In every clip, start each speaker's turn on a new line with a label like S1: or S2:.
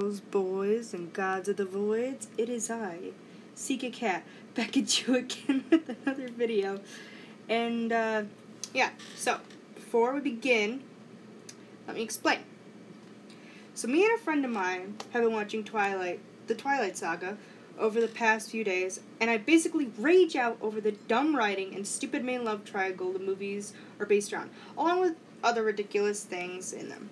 S1: girls, boys, and gods of the voids, it is I, CKCat, back at you again with another video. And, yeah, so, before we begin, let me explain. So me and a friend of mine have been watching Twilight, the Twilight Saga, over the past few days, and I basically rage out over the dumb writing and stupid main love triangle the movies are based around, along with other ridiculous things in them.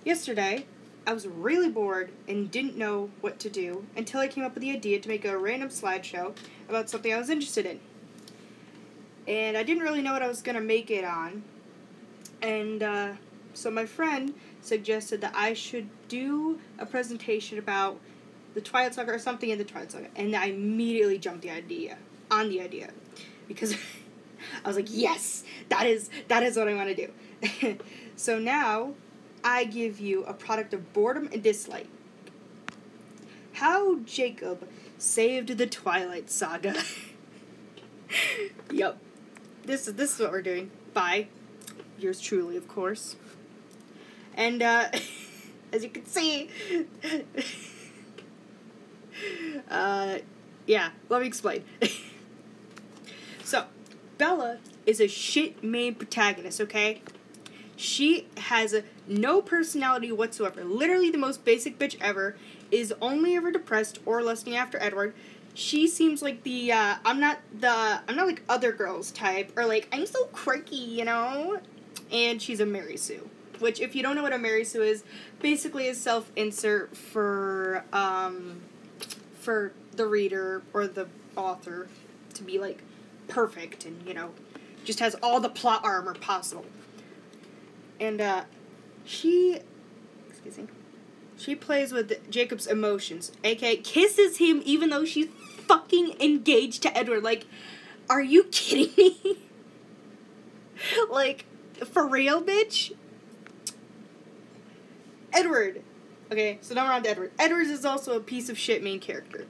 S1: Yesterday, I was really bored and didn't know what to do until I came up with the idea to make a random slideshow about something I was interested in. And I didn't really know what I was going to make it on. And so my friend suggested that I should do a presentation about the Twilight Saga or something in the Twilight Saga. And I immediately jumped on the idea. Because I was like, yes, that is what I want to do. So now I give you a product of boredom and dislike. How Jacob saved the Twilight Saga. Yep. This is what we're doing. By yours truly, of course. And as you can see, yeah, let me explain. So, Bella is a shit main protagonist, okay? She has no personality whatsoever. Literally the most basic bitch ever. Is only ever depressed or lusting after Edward. She seems like the I'm not like other girls type, or like I'm so quirky, you know? And she's a Mary Sue, which if you don't know what a Mary Sue is, basically a self-insert for the reader or the author to be like perfect and, you know, just has all the plot armor possible. And she plays with Jacob's emotions, aka kisses him even though she's fucking engaged to Edward. Like, are you kidding me? Like, for real, bitch? Edward. Okay, so now we're on to Edward. Edward is also a piece of shit main character.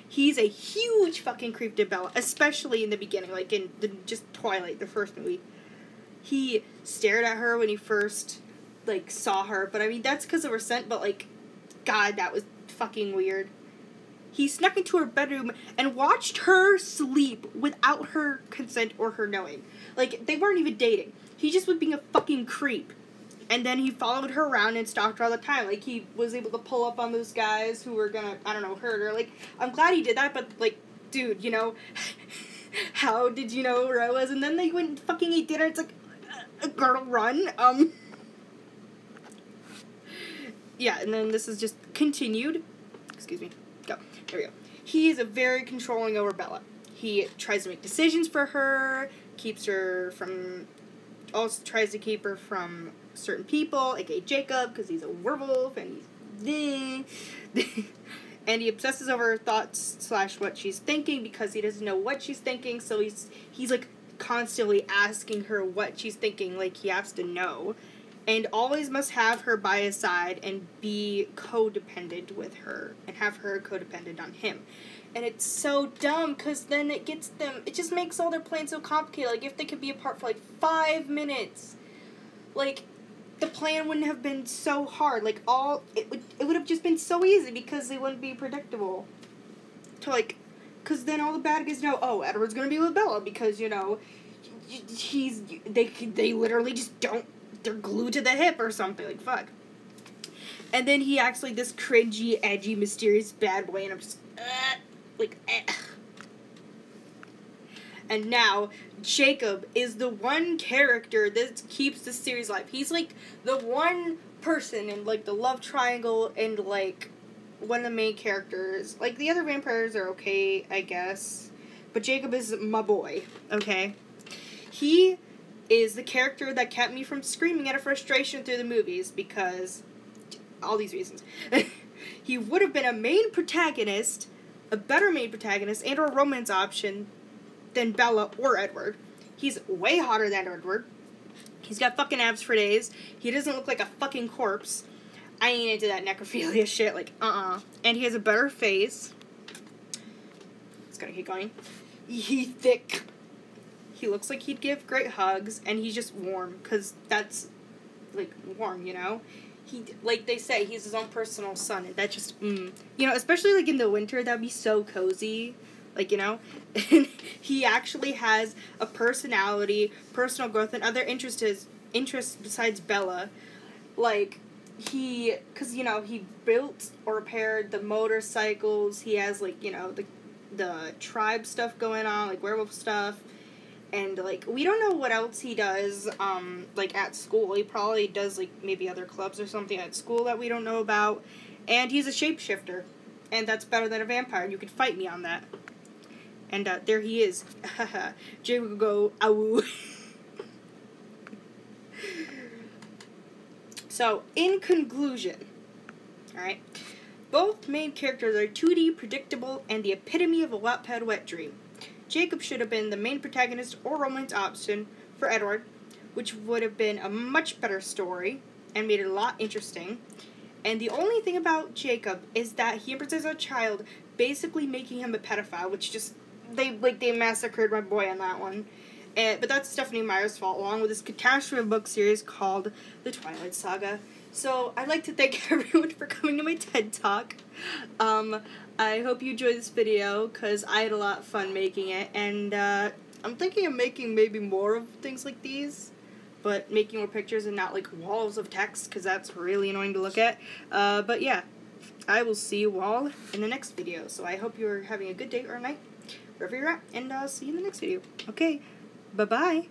S1: He's a huge fucking creep to Bella, especially in the beginning, like in just Twilight, the first movie. He stared at her when he first, like, saw her, but I mean, that's because of her scent, but, like, God, that was fucking weird. He snuck into her bedroom and watched her sleep without her consent or her knowing. Like, they weren't even dating. He just was being a fucking creep. And then he followed her around and stalked her all the time. Like, he was able to pull up on those guys who were gonna, I don't know, hurt her. Like, I'm glad he did that, but, like, dude, you know, how did you know where I was? And then they went and fucking ate dinner. It's like, a girl, run. Yeah, and then this is just continued. Excuse me. Go. There we go. He is a very controlling over Bella. He tries to make decisions for her, also tries to keep her from certain people, aka Jacob, because he's a werewolf, and he's and he obsesses over her thoughts / what she's thinking because he doesn't know what she's thinking, so he's like constantly asking her what she's thinking, like he has to know, and always must have her by his side and be codependent with her and have her codependent on him. And it's so dumb because then it just makes all their plans so complicated. Like, if they could be apart for like 5 minutes, like, the plan wouldn't have been so hard. Like, it would have just been so easy because they wouldn't be predictable. Because then all the bad guys know, oh, Edward's gonna be with Bella because, you know, they literally just don't, they're glued to the hip or something, like, fuck. And then he acts like this cringy, edgy, mysterious bad boy, and I'm just, And now, Jacob is the one character that keeps the series alive. He's, like, the one person in, like, the love triangle and, like, one of the main characters. Like, the other vampires are okay, I guess. But Jacob is my boy, okay? He is the character that kept me from screaming out of frustration through the movies because all these reasons. He would have been a main protagonist, a better main protagonist, and or a romance option than Bella or Edward. He's way hotter than Edward. He's got fucking abs for days. He doesn't look like a fucking corpse. I ain't into that necrophilia shit, like, And he has a better face. It's gonna keep going. He's thick. He looks like he'd give great hugs, and he's just warm, because that's, like, warm, you know? like they say, he's his own personal son, and that just, you know, especially, like, in the winter, that'd be so cozy, like, you know, and he actually has a personality, personal growth, and other interests besides Bella, like, because, you know, he built or repaired the motorcycles, he has, like, you know, the tribe stuff going on, like, werewolf stuff, and, like, we don't know what else he does, like, at school. He probably does, like, maybe other clubs or something at school that we don't know about. And he's a shapeshifter. And that's better than a vampire. You could fight me on that. And, there he is. Jay will go, awoo. So, in conclusion, alright, both main characters are 2D, predictable, and the epitome of a Wattpad wet dream. Jacob should have been the main protagonist or romance option for Edward, which would have been a much better story and made it a lot interesting. And the only thing about Jacob is that he represents a child, basically making him a pedophile, which just, they massacred my boy on that one. But that's Stephanie Meyer's fault, along with this catastrophe book series called The Twilight Saga. So, I'd like to thank everyone for coming to my TED Talk. I hope you enjoyed this video, because I had a lot of fun making it, and, I'm thinking of making maybe more of things like these, but making more pictures and not, like, walls of text, because that's really annoying to look at. But yeah, I will see you all in the next video, so I hope you're having a good day or night, wherever you're at, and I'll see you in the next video. Okay, bye-bye!